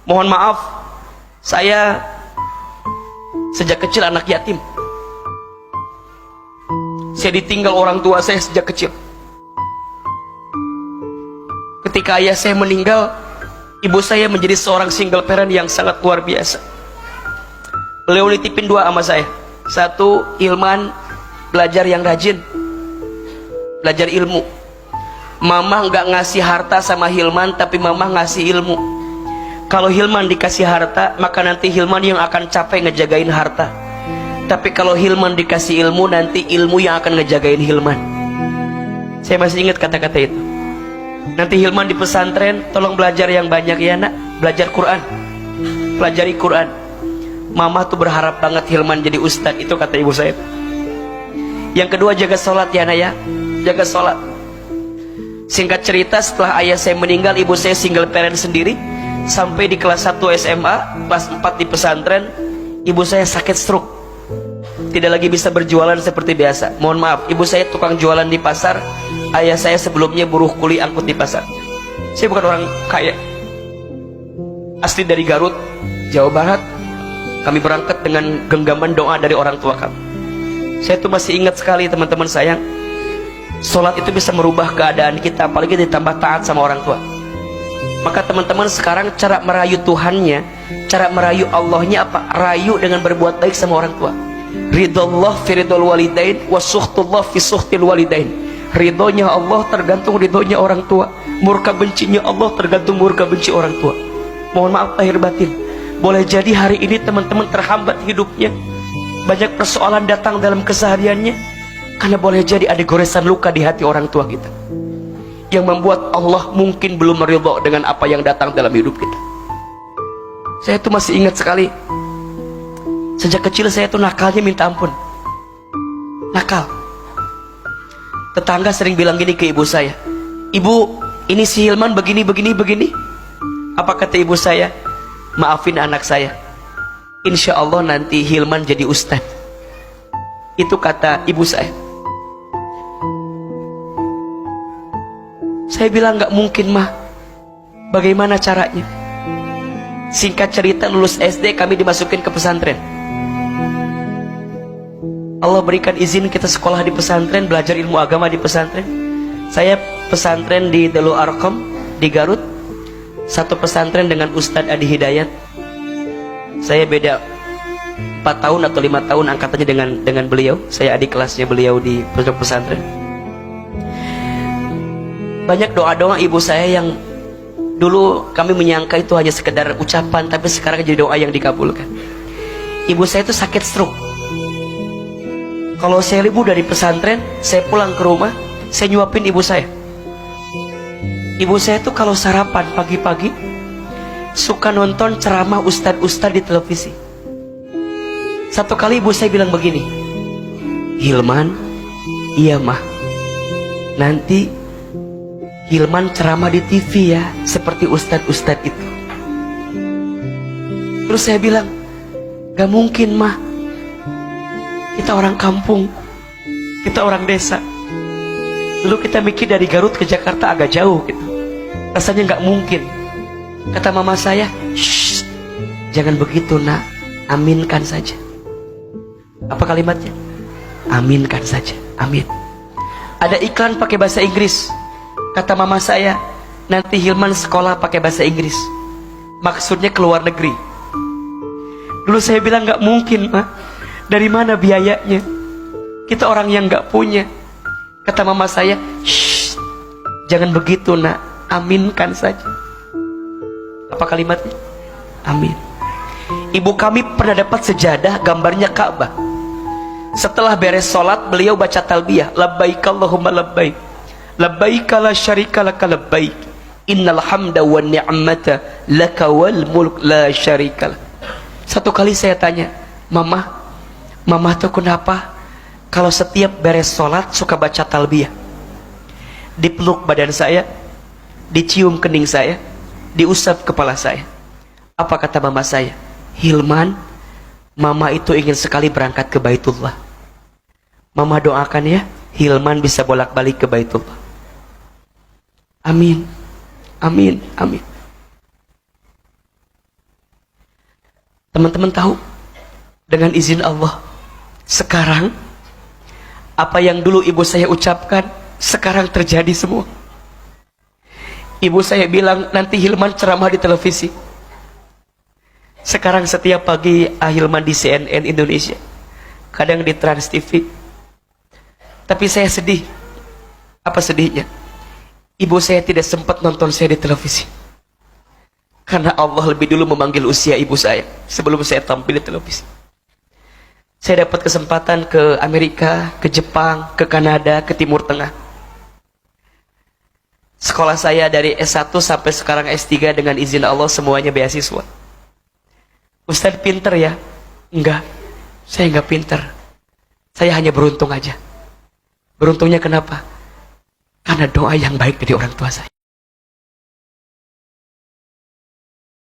Mohon maaf, saya sejak kecil anak yatim. Saya ditinggal orang tua saya sejak kecil. Ketika ayah saya meninggal, ibu saya menjadi seorang single parent yang sangat luar biasa. Beliau nitipin dua sama saya. Satu, Hilman belajar yang rajin, belajar ilmu. Mama nggak ngasih harta sama Hilman, tapi mama ngasih ilmu. Kalau Hilman dikasih harta, maka nanti Hilman yang akan capek ngejagain harta. Tapi kalau Hilman dikasih ilmu, nanti ilmu yang akan ngejagain Hilman. Saya masih ingat kata-kata itu. Nanti Hilman di pesantren, tolong belajar yang banyak ya nak. Belajar Quran, pelajari Quran. Mama tuh berharap banget Hilman jadi ustadz. Itu kata ibu saya. Yang kedua, jaga sholat ya nak ya. Jaga sholat. Singkat cerita, setelah ayah saya meninggal, ibu saya single parent sendiri. Sampai di kelas 1 SMA, kelas 4 di pesantren, ibu saya sakit stroke. Tidak lagi bisa berjualan seperti biasa. Mohon maaf, ibu saya tukang jualan di pasar. Ayah saya sebelumnya buruh kuli angkut di pasar. Saya bukan orang kaya, asli dari Garut, Jawa Barat. Kami berangkat dengan genggaman doa dari orang tua kami. Saya tuh masih ingat sekali teman-teman sayang, sholat itu bisa merubah keadaan kita, apalagi ditambah taat sama orang tua. Maka teman-teman sekarang cara merayu Tuhannya, cara merayu Allahnya apa? Rayu dengan berbuat baik sama orang tua. Ridullah fi ridul walidain wa suhtullah fi suhtil walidain. Ridhonya Allah tergantung ridhonya orang tua. Murka bencinya Allah tergantung murka benci orang tua. Mohon maaf lahir batin. Boleh jadi hari ini teman-teman terhambat hidupnya, banyak persoalan datang dalam kesehariannya, karena boleh jadi ada goresan luka di hati orang tua kita, yang membuat Allah mungkin belum meridho dengan apa yang datang dalam hidup kita. Saya tuh masih ingat sekali, sejak kecil saya tuh nakalnya minta ampun. Nakal. Tetangga sering bilang gini ke ibu saya, "Ibu, ini si Hilman begini, begini, begini." Apa kata ibu saya? "Maafin anak saya, insya Allah nanti Hilman jadi ustadz." Itu kata ibu saya. Saya bilang nggak mungkin mah. Bagaimana caranya? Singkat cerita, lulus SD kami dimasukin ke pesantren. Allah berikan izin kita sekolah di pesantren, belajar ilmu agama di pesantren. Saya pesantren di Darul Arqam di Garut. Satu pesantren dengan Ustadz Adi Hidayat. Saya beda 4 tahun atau 5 tahun angkatannya dengan beliau. Saya adik kelasnya beliau di pesantren. Banyak doa-doa ibu saya yang dulu kami menyangka itu hanya sekedar ucapan, tapi sekarang jadi doa yang dikabulkan. Ibu saya itu sakit stroke. Kalau saya libur dari pesantren, saya pulang ke rumah, saya nyuapin ibu saya. Ibu saya tuh kalau sarapan pagi-pagi suka nonton ceramah ustadz-ustadz di televisi. Satu kali ibu saya bilang begini, "Hilman, iya mah, nanti Hilman ceramah di TV ya, seperti ustadz-ustadz itu." Terus saya bilang, "Gak mungkin mah, kita orang kampung, kita orang desa. Dulu kita mikir dari Garut ke Jakarta agak jauh gitu, rasanya gak mungkin." Kata mama saya, "Shh, jangan begitu nak, aminkan saja." Apa kalimatnya? Aminkan saja, amin. Ada iklan pakai bahasa Inggris. Kata mama saya, nanti Hilman sekolah pakai bahasa Inggris, maksudnya ke luar negeri. Dulu saya bilang gak mungkin mah, dari mana biayanya? Kita orang yang gak punya. Kata mama saya, "Shh, jangan begitu nak, aminkan saja." Apa kalimatnya? Amin. Ibu kami pernah dapat sejadah gambarnya Ka'bah. Setelah beres sholat, beliau baca talbiyah, "Labbaik Allahumma labbaik, labbaik la syarika laka labbaik, innal hamda wa ni'mata laka wal mulk la syarika lak." Satu kali saya tanya, Mama tuh kenapa kalau setiap beres sholat suka baca talbiyah? Dipeluk badan saya, dicium kening saya, diusap kepala saya. Apa kata mama saya? "Hilman, mama itu ingin sekali berangkat ke Baitullah. Mama doakan ya, Hilman bisa bolak-balik ke Baitullah." Amin, amin, amin. Teman-teman tahu, dengan izin Allah, sekarang apa yang dulu ibu saya ucapkan sekarang terjadi semua. Ibu saya bilang nanti Hilman ceramah di televisi. Sekarang setiap pagi Hilman di CNN Indonesia, kadang di Trans TV. Tapi saya sedih. Apa sedihnya? Ibu saya tidak sempat nonton saya di televisi, karena Allah lebih dulu memanggil usia ibu saya sebelum saya tampil di televisi. Saya dapat kesempatan ke Amerika, ke Jepang, ke Kanada, ke Timur Tengah. Sekolah saya dari S1 sampai sekarang S3 dengan izin Allah semuanya beasiswa. Ustaz pinter ya? Enggak, saya enggak pinter. Saya hanya beruntung aja. Beruntungnya kenapa? Karena doa yang baik dari orang tua saya.